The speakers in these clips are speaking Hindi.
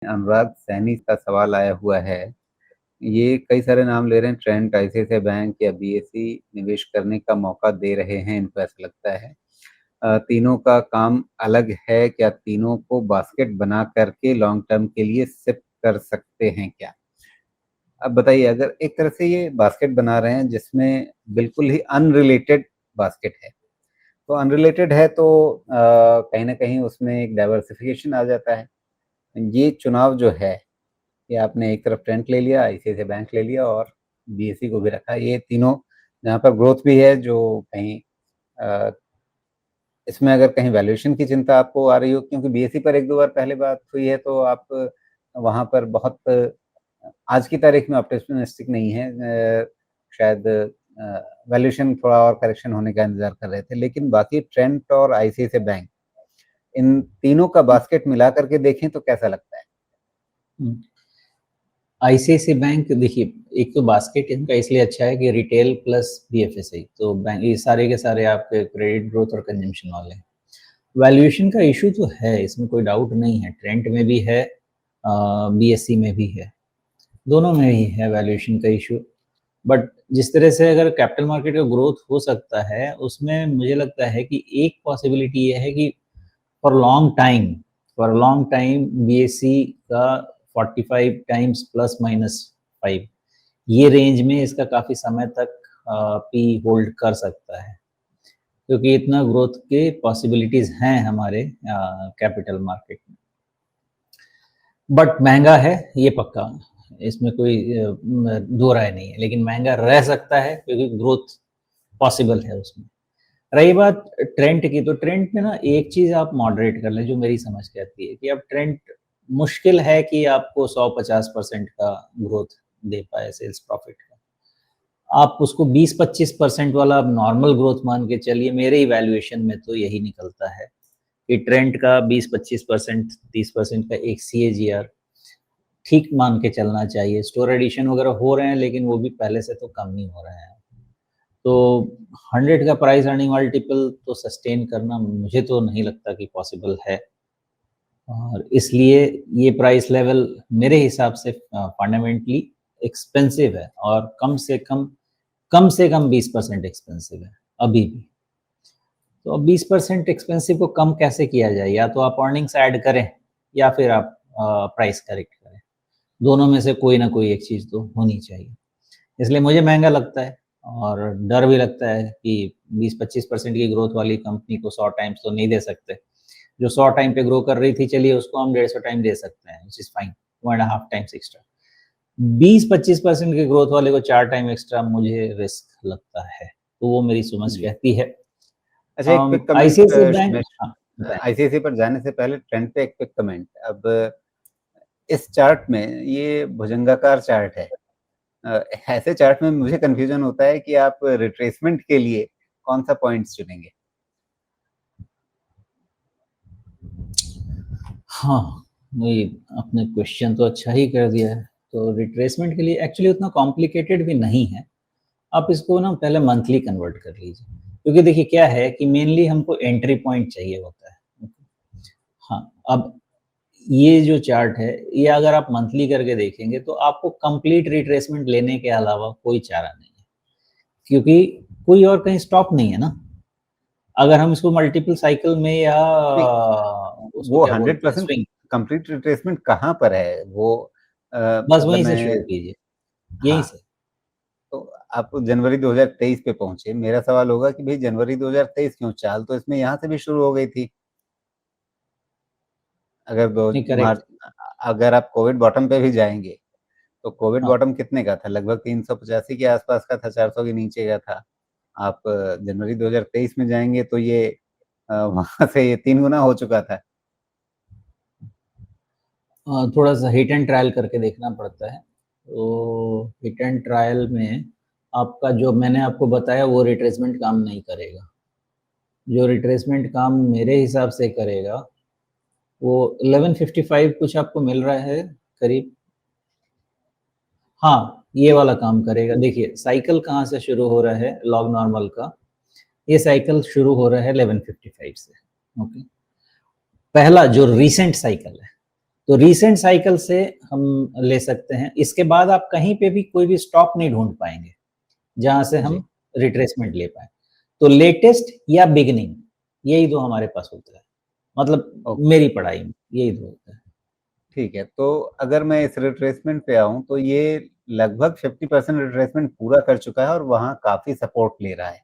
अनुराग सैनी का सवाल आया हुआ है। ये कई सारे नाम ले रहे हैं, ट्रेंट, आईसीआईसीआई बैंक या बीएसई निवेश करने का मौका दे रहे हैं, इनको ऐसा लगता है। तीनों का काम अलग है, क्या तीनों को बास्केट बना करके लॉन्ग टर्म के लिए सिप कर सकते हैं क्या? अब बताइए, अगर एक तरह से ये बास्केट बना रहे हैं जिसमें बिल्कुल ही अनरिलेटेड बास्केट है, तो अनरिलेटेड है तो कहीं ना कहीं उसमें एक डाइवर्सिफिकेशन आ जाता है। ये चुनाव जो है, ये आपने एक तरफ ट्रेंट ले लिया, आईसीआईसीआई बैंक ले लिया और बीएसई को भी रखा। ये तीनों जहाँ पर ग्रोथ भी है, जो कहीं अ, इसमें अगर कहीं वैल्यूएशन की चिंता आपको आ रही हो, क्योंकि बीएसई पर एक दो बार पहले बात हुई है, तो आप वहां पर बहुत आज की तारीख में ऑप्टिमिस्टिक नहीं है। शायद वैल्यूएशन थोड़ा और करेक्शन होने का इंतजार कर रहे थे, लेकिन बाकी ट्रेंट और आईसीआईसीआई बैंक, इन तीनों का बास्केट मिला करके देखें तो कैसा लगता है? आईसीआईसीआई बैंक देखिए, एक तो बास्केट इनका इसलिए अच्छा है कि रिटेल प्लस बीएफएसआई, तो बैंक ये सारे के सारे आपके क्रेडिट ग्रोथ और कंजम्पशन वाले हैं। वैल्यूएशन का इशू तो है, इसमें कोई डाउट नहीं है। ट्रेंट में भी है, बीएससी में भी है, दोनों में ही है वैल्यूएशन का इशू। बट जिस तरह से अगर कैपिटल मार्केट का ग्रोथ हो सकता है, उसमें मुझे लगता है कि एक पॉसिबिलिटी ये है कि फॉर लॉन्ग टाइम बीएससी का 45 टाइम्स प्लस माइनस 5, ये रेंज में इसका काफी समय तक पी होल्ड कर सकता है, क्योंकि इतना ग्रोथ के पॉसिबिलिटीज हैं हमारे कैपिटल मार्केट में। बट महंगा है, ये पक्का, इसमें कोई दो राय नहीं है, लेकिन महंगा रह सकता है क्योंकि ग्रोथ पॉसिबल है उसमें। रही बात ट्रेंट की, तो ट्रेंट में ना एक चीज आप मॉडरेट कर लें, जो मेरी समझ कहती है कि अब ट्रेंट मुश्किल है कि आपको 150% का ग्रोथ दे पाए सेल्स प्रॉफिट का। आप उसको 20-25% वाला अब नॉर्मल ग्रोथ मान के चलिए। मेरे इवैल्यूएशन में तो यही निकलता है कि ट्रेंट का 20-25%, 30% का एक CAGR ठीक मान के चलना चाहिए। स्टोर एडिशन वगैरह हो रहे हैं, लेकिन वो भी पहले से तो कम ही हो रहे हैं। तो 100 का प्राइस अर्निंग मल्टीपल तो सस्टेन करना मुझे तो नहीं लगता कि पॉसिबल है, और इसलिए ये प्राइस लेवल मेरे हिसाब से फंडामेंटली एक्सपेंसिव है, और कम से कम 20% एक्सपेंसिव है अभी भी। तो अब 20% एक्सपेंसिव को कम कैसे किया जाए? या तो आप अर्निंग्स ऐड करें, या फिर आप प्राइस करेक्ट करें। दोनों में से कोई ना कोई एक चीज तो होनी चाहिए। इसलिए मुझे महंगा लगता है, और डर भी लगता है कि 20-25% की ग्रोथ वाली कंपनी को 100 टाइम्स तो नहीं दे सकते। जो 100 टाइम पे ग्रो कर रही थी, चलिए उसको हम 150 टाइम दे सकते हैं, which is fine, 1.5 times extra. 20-25% की ग्रोथ वाले को 4 टाइम एक्स्ट्रा मुझे रिस्क लगता है, तो वो मेरी समझ कहती है। अच्छा, एक क्विक कमेंट आईसीआईसीआई बैंक, हाँ, आईसीआईसीआई पर जाने से पहले ट्रेंड पे एक क्विक कमेंट। अब इस चार्ट में ये भुजंगाकार चार्ट है। ऐसे चार्ट में मुझे कंफ्यूजन होता है कि आप रिट्रेसमेंट के लिए कौन सा पॉइंट्स चुनेंगे? हाँ, वही आपने क्वेश्चन तो अच्छा ही कर दिया है। तो रिट्रेसमेंट के लिए एक्चुअली उतना कॉम्प्लिकेटेड भी नहीं है। आप इसको ना पहले मंथली कन्वर्ट कर लीजिए, क्योंकि देखिए क्या है कि मेनली हमको एंट्री पॉइंट चाहिए होता है। हाँ, अब ये जो चार्ट है, ये अगर आप मंथली करके देखेंगे तो आपको कंप्लीट रिट्रेसमेंट लेने के अलावा कोई चारा नहीं है, क्योंकि कोई और कहीं स्टॉप नहीं है ना। अगर हम इसको मल्टीपल साइकिल में या उसको वो क्या बोलते हैं 100% स्विंग, कंप्लीट रिट्रेसमेंट कहाँ पर है वो? बस अगर वहीं से मैं शुरू कीजिए, यहीं हाँ, से। तो आप जनवरी 2023 पे पहुंचे। मेरा सवाल होगा कि भाई जनवरी 2023 क्यों? चाल तो इसमें यहाँ से भी शुरू हो गई थी। अगर दो नहीं, करेक्ट। मार्च अगर आप कोविड बॉटम पे भी जाएंगे, तो कोविड हाँ, बॉटम कितने का था? लगभग 385 के आसपास का था, 400 के नीचे का था। आप जनवरी 2023 में जाएंगे तो ये वहां से ये 3 गुना हो चुका था। थोड़ा सा हिट एंड ट्रायल करके देखना पड़ता है। तो हिट एंड ट्रायल में आपका जो मैंने आपको बताया वो रिट्रेसमेंट काम नहीं करेगा। जो रिट्रेसमेंट काम मेरे हिसाब से करेगा, वो 1155 कुछ आपको मिल रहा है करीब। हाँ, ये वाला काम करेगा। देखिए साइकिल कहाँ से शुरू हो रहा है लॉग नॉर्मल का, ये साइकिल शुरू हो रहा है 1155 से। ओके, पहला जो रीसेंट साइकिल है, तो रीसेंट साइकिल से हम ले सकते हैं। इसके बाद आप कहीं पे भी कोई भी स्टॉक नहीं ढूंढ पाएंगे जहां से हम रिट्रेसमेंट ले पाए। तो लेटेस्ट या बिगिनिंग, यही दो हमारे पास होता है, मतलब मेरी पढ़ाई में यही दो होता है। ठीक है, तो अगर मैं इस रिट्रेसमेंट पे आऊं तो ये लगभग 50% रिट्रेसमेंट पूरा कर चुका है और वहां काफी सपोर्ट ले रहा है।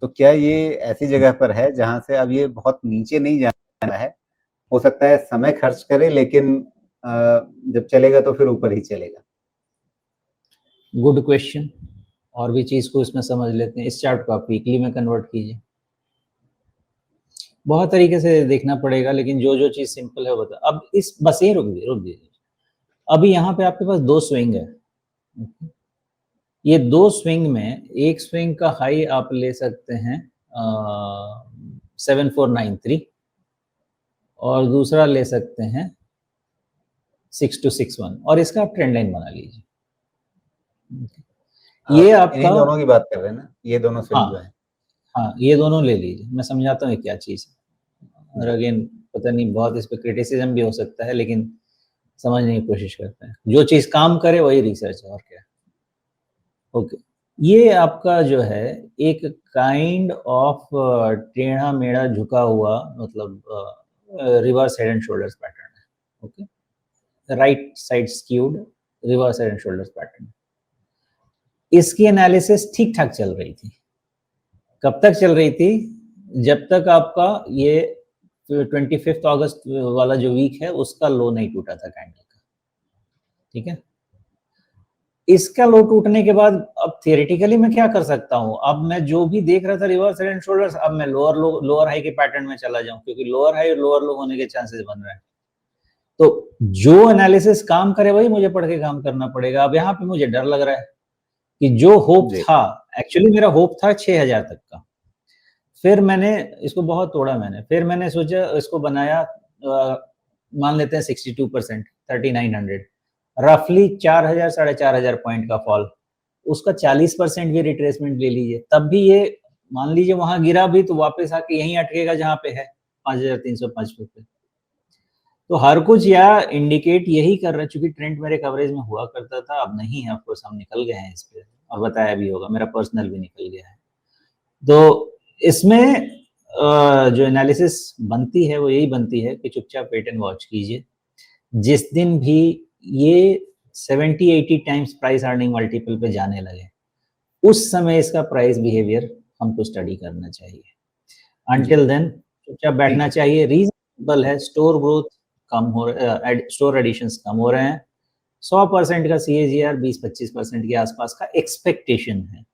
तो क्या ये ऐसी जगह पर है जहां से अब ये बहुत नीचे नहीं जाना है? हो सकता है समय खर्च करे, लेकिन जब चलेगा तो फिर ऊपर ही चलेगा। Good question. और भी चीज को इसमें समझ लेते हैं। इस चार्ट को आप वीकली में कन्वर्ट कीजिए। बहुत तरीके से देखना पड़ेगा, लेकिन जो जो चीज सिंपल है वो बता। अब इस बस ये रुक दीजिए। अभी यहाँ पे आपके पास दो स्विंग है। ये दो स्विंग में एक स्विंग का हाई आप ले सकते हैं 7493 और दूसरा ले सकते हैं 6261 और इसका आप ट्रेंड लाइन बना लीजिए। ये आपका इन्हीं दोनों की बात कर रहे हैं ना, ये दोनों स्विंग जो है? हाँ, ये दोनों ले लीजिए। मैं समझाता हूँ क्या चीज है। और अगेन पता नहीं, बहुत इस पे क्रिटिसिज्म भी हो सकता है, लेकिन समझने की कोशिश करते हैं। जो चीज काम करे वही रिसर्च है, और क्या। ओके, ये आपका जो है एक काइंड ऑफ टेढ़ा मेढ़ा झुका हुआ, मतलब reverse head and shoulders pattern है। Okay, right side skewed reverse head and shoulders pattern. इसकी एनालिसिस ठीक ठाक चल रही थी। कब तक चल रही थी? जब तक आपका ये 25 अगस्त वाला जो वीक है उसका लो नहीं टूटा था कैंडल का। ठीक है, इसका लो टूटने के बाद अब थियोरेटिकली मैं क्या कर सकता हूं? अब मैं जो भी देख रहा था रिवर्स हेड एंड शोल्डर्स, अब मैं लोअर हाई के पैटर्न में चला जाऊं, क्योंकि लोअर हाई और लोअर लो होने के चांसेस बन रहे हैं। तो जो एनालिसिस काम करे वही मुझे पढ़ के काम करना पड़ेगा। अब यहाँ पे मुझे डर लग रहा है कि जो होप था, एक्चुअली मेरा होप था 6000 तक का, फिर मैंने इसको बहुत तोड़ा। फिर मैंने सोचा इसको बनाया, मान लेते हैं 62%, 3900, रफली 4000 4500 पॉइंट का फॉल। उसका 40% भी रिट्रेसमेंट ले लीजिए, तब भी ये मान लीजिए वहां गिरा भी तो वापस आके यहीं अटकेगा जहां पे है 5305 पे। तो हर कुछ या इंडिकेट यही कर रहा है, चूंकि ट्रेंड मेरे कवरेज में हुआ करता था, अब नहीं है। ऑफकोर्स हम निकल गए हैं इस पे, और बताया भी होगा, मेरा पर्सनल भी निकल गया है। तो इसमें जो एनालिसिस बनती है वो यही बनती है कि चुपचाप वेट एंड वॉच कीजिए। जिस दिन भी ये 70-80 टाइम्स प्राइस अर्निंग मल्टीपल पे जाने लगे, उस समय इसका प्राइस बिहेवियर हमको स्टडी करना चाहिए। अंटिल देन चुपचाप बैठना चाहिए। रीजनेबल है, स्टोर ग्रोथ कम हो, स्टोर एडिशंस कम हो रहे हैं। 100% का CAGR 20-25% के आसपास का एक्सपेक्टेशन है।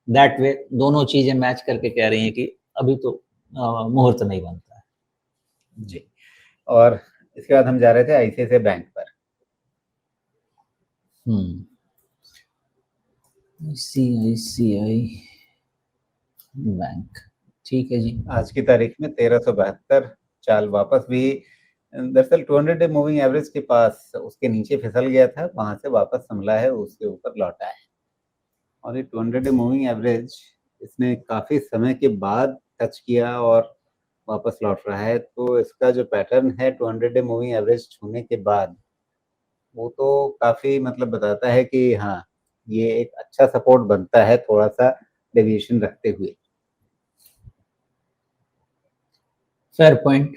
दैट वे दोनों चीजें मैच करके कह रही हैं कि अभी तो मुहूर्त नहीं बनता है। जी, और इसके बाद हम जा रहे थे ICICI बैंक पर। ICICI बैंक, ठीक है जी। आज की तारीख में 1372 चाल वापस भी, दरअसल 200 डे मूविंग एवरेज के पास उसके नीचे फिसल गया था, वहां से वापस संभला है, उसके ऊपर लौटा है। और ये 200 डे मूविंग एवरेज इसने काफी समय के बाद टच किया और वापस लौट रहा है। तो इसका जो पैटर्न है 200 डे मूविंग एवरेज छूने के बाद, वो तो काफी मतलब बताता है कि हाँ, ये एक अच्छा सपोर्ट बनता है, थोड़ा सा डेविएशन रखते हुए। फेयर पॉइंट,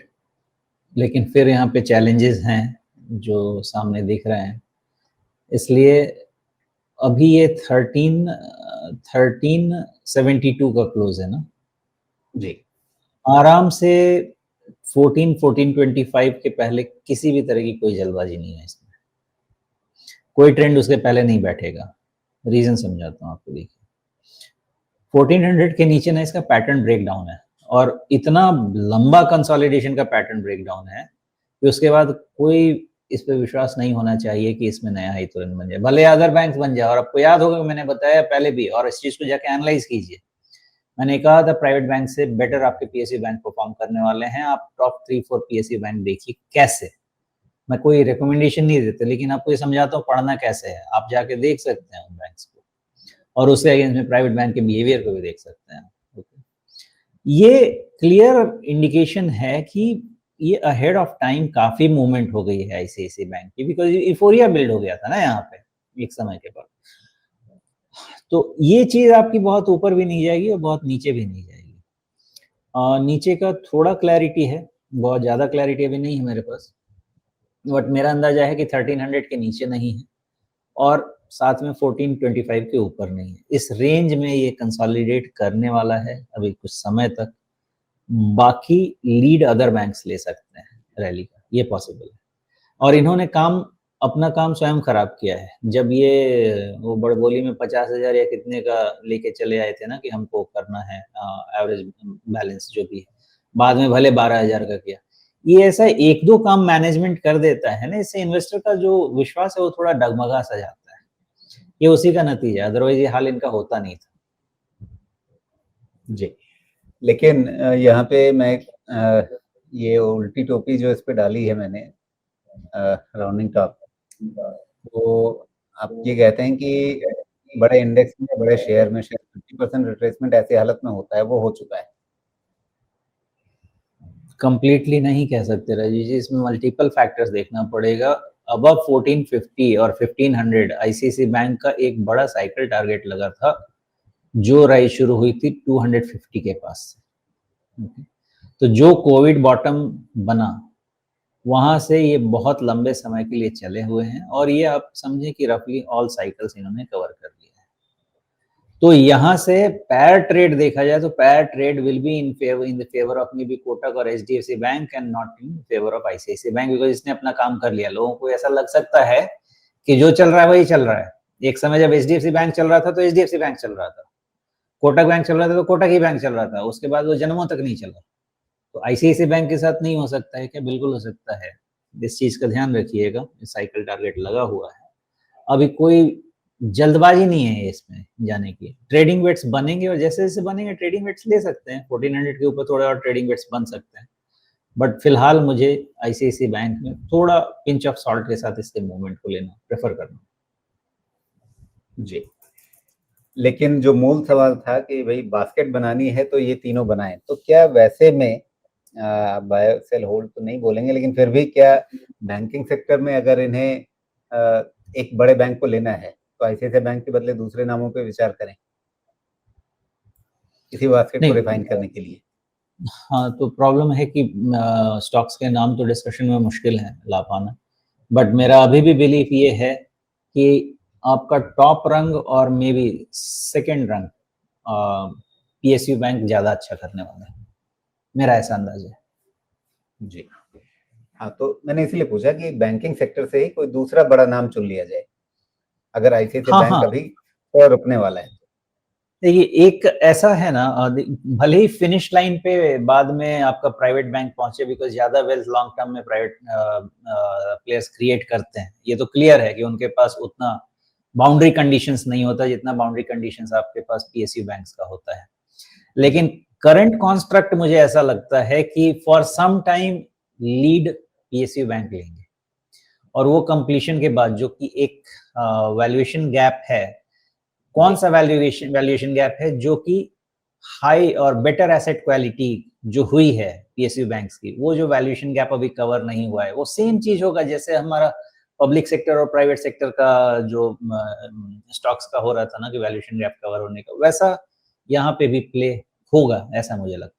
लेकिन फिर यहाँ पे चैलेंजेस हैं जो सामने दिख रहे हैं। इसलिए अभी ये 1372 का क्लोज है ना जी, आराम से 1425 के पहले किसी भी तरह की कोई जल्दबाजी नहीं है इसमें। कोई ट्रेंड उसके पहले नहीं बैठेगा। रीजन समझाता हूँ आपको। देखिए 1400 के नीचे ना इसका पैटर्न ब्रेकडाउन है, और इतना लंबा कंसोलिडेशन का पैटर्न ब्रेकडाउन है कि उसके बाद कोई इस पे विश्वास नहीं होना चाहिए कि इसमें नया हाई तुरंत बन जाए, भले अदर बैंक बन जाए। और आपको याद होगा कि मैंने बताया पहले भी, और इस चीज को जाके एनालाइज कीजिए। मैंने कहा था प्राइवेट बैंक से बेटर आपके PSU बैंक परफॉर्म करने वाले हैं। आप टॉप 3-4 PSU बैंक देखिए कैसे। मैं कोई रिकमेंडेशन नहीं देते, लेकिन आपको ये समझाता हूँ पढ़ना कैसे है। आप जाके देख सकते हैं उन बैंक्स को, और उससे अगेंस्ट में प्राइवेट बैंक के बिहेवियर को भी देख सकते हैं। ये क्लियर इंडिकेशन है कि ये अहेड ऑफ टाइम काफ़ी मूवमेंट हो गई है आईसीआईसीआई बैंक की, बिकॉज़ यूफ़ोरिया बिल्ड हो गया था ना यहाँ पे एक समय के बाद। तो ये चीज़ आपकी बहुत ऊपर भी नहीं जाएगी और बहुत नीचे भी नहीं जाएगी। नीचे का थोड़ा क्लैरिटी है, बहुत ज़्यादा क्लैरिटी अभी नहीं है मेरे पास, बट मेरा अंदाज़ा है कि 1300 के नीचे नहीं है और साथ में 1425 के ऊपर नहीं है। इस रेंज में ये कंसोलिडेट करने वाला है अभी कुछ समय तक। बाकी लीड अदर बैंक्स ले सकते हैं रैली का, ये पॉसिबल है। और इन्होंने अपना काम स्वयं खराब किया है। जब ये वो बड़बोली में 50,000 या कितने का लेके चले आए थे ना कि हमको करना है एवरेज बैलेंस जो भी है। बाद में भले 12,000 का किया। ये ऐसा 1-2 काम मैनेजमेंट कर देता है ना, इससे इन्वेस्टर का जो विश्वास है वो थोड़ा डगमगा सा जाता है। ये उसी का नतीजा है, अदरवाइज़ ये हाल इनका होता नहीं था। जी। लेकिन यहाँ पे मैं ये उल्टी टोपी जो इस पे डाली है मैंने राउंडिंग टॉप, तो आप ये कहते हैं कि बड़े इंडेक्स में, बड़े शेयर में शायद 50% रिट्रेसमेंट ऐसी हालत में होता है, वो हो चुका है। कंप्लीटली नहीं कह सकते राजीव जी, इसमें मल्टीपल फैक्टर्स देखना पड़ेगा। अबव 1450 और 1500 आईसीआईसीआई बैंक का एक बड़ा साइकिल टारगेट लगा था, जो राइज शुरू हुई थी 250 के पास से। तो जो कोविड बॉटम बना, वहां से ये बहुत लंबे समय के लिए चले हुए हैं और ये आप समझें कि रफली ऑल साइकिल्स इन्होंने कवर कर लिया है। तो यहाँ से पैर ट्रेड देखा जाए तो pair trade will be in the favour of maybe Kotak और HDFC bank and not in favour of ICICI bank, because इसने अपना काम कर लिया। लोगों को ऐसा लग सकता है कि जो चल रहा है वही चल रहा है। एक समय जब एचडीएफसी बैंक चल रहा था तो एचडीएफसी बैंक चल रहा था, कोटक बैंक चल रहा था तो कोटक ही बैंक चल रहा था, उसके बाद वो जन्मों तक नहीं चला। तो आईसीआईसीआई बैंक के साथ नहीं हो सकता है क्या? बिल्कुल हो सकता है। इस चीज का ध्यान रखिएगा, साइकिल टारगेट लगा हुआ है, अभी कोई जल्दबाजी नहीं है इसमें जाने की। ट्रेडिंग वेट्स बनेंगे और जैसे जैसे बनेंगे ट्रेडिंग वेट्स ले सकते हैं, 1400 के ऊपर थोड़े और ट्रेडिंग वेट्स बन सकते हैं, बट फिलहाल मुझे आईसीआईसीआई बैंक में थोड़ा पिंच ऑफ सॉल्ट के साथ इसके मूवमेंट को लेना प्रेफर करना। जी, लेकिन जो मूल सवाल था कि भाई बास्केट बनानी है तो ये तीनों बनाएं, तो क्या वैसे में बाय सेल होल्ड तो नहीं बोलेंगे, लेकिन फिर भी क्या बैंकिंग सेक्टर में अगर इन्हें एक बड़े बैंक को लेना है तो आईसीआईसीआई बैंक के बदले दूसरे नामों पे विचार करें इसी बास्केट को रिफाइन करने के लिए? हाँ, तो प्रॉब्लम है कि स्टॉक्स के नाम तो डिस्कशन में मुश्किल है ला पाना, बट मेरा अभी भी बिलीफ ये है कि आपका टॉप रंग और मे बी सेकेंड रंग पीएसयू बैंक ज्यादा अच्छा करने वाला है, मेरा ऐसा अंदाजा है। जी हाँ, तो मैंने इसलिए पूछा कि बैंकिंग सेक्टर से ही कोई दूसरा बड़ा नाम चुन लिया जाए अगर आईसीआईसीआई बैंक अभी तो रुकने वाला है। देखिए, एक ऐसा है ना, भले ही फिनिश लाइन पे बाद में आपका प्राइवेट बैंक पहुंचे, बिकॉज ज्यादा वेल्थ लॉन्ग टर्म में प्राइवेट प्लेयर्स क्रिएट करते हैं, ये तो क्लियर है कि उनके पास उतना बाउंड्री कंडीशंस नहीं होता जितना बाउंड्री कंडीशंस आपके पास पीएसयू बैंक्स का होता है। लेकिन करंट कॉन्स्ट्रक्ट मुझे ऐसा लगता है कि for some time lead PSU bank लेंगे, और वो कंप्लीशन के बाद जो कि एक वैल्यूएशन गैप है, कौन सा वैल्यूएशन गैप है, जो कि हाई और बेटर एसेट क्वालिटी जो हुई है पीएसयू बैंक्स की, वो जो वैल्यूएशन गैप अभी कवर नहीं हुआ है, वो सेम चीज होगा जैसे हमारा पब्लिक सेक्टर और प्राइवेट सेक्टर का जो स्टॉक्स का हो रहा था ना कि वैल्यूएशन गैप कवर होने का, वैसा यहाँ पे भी प्ले होगा, ऐसा मुझे लगता है।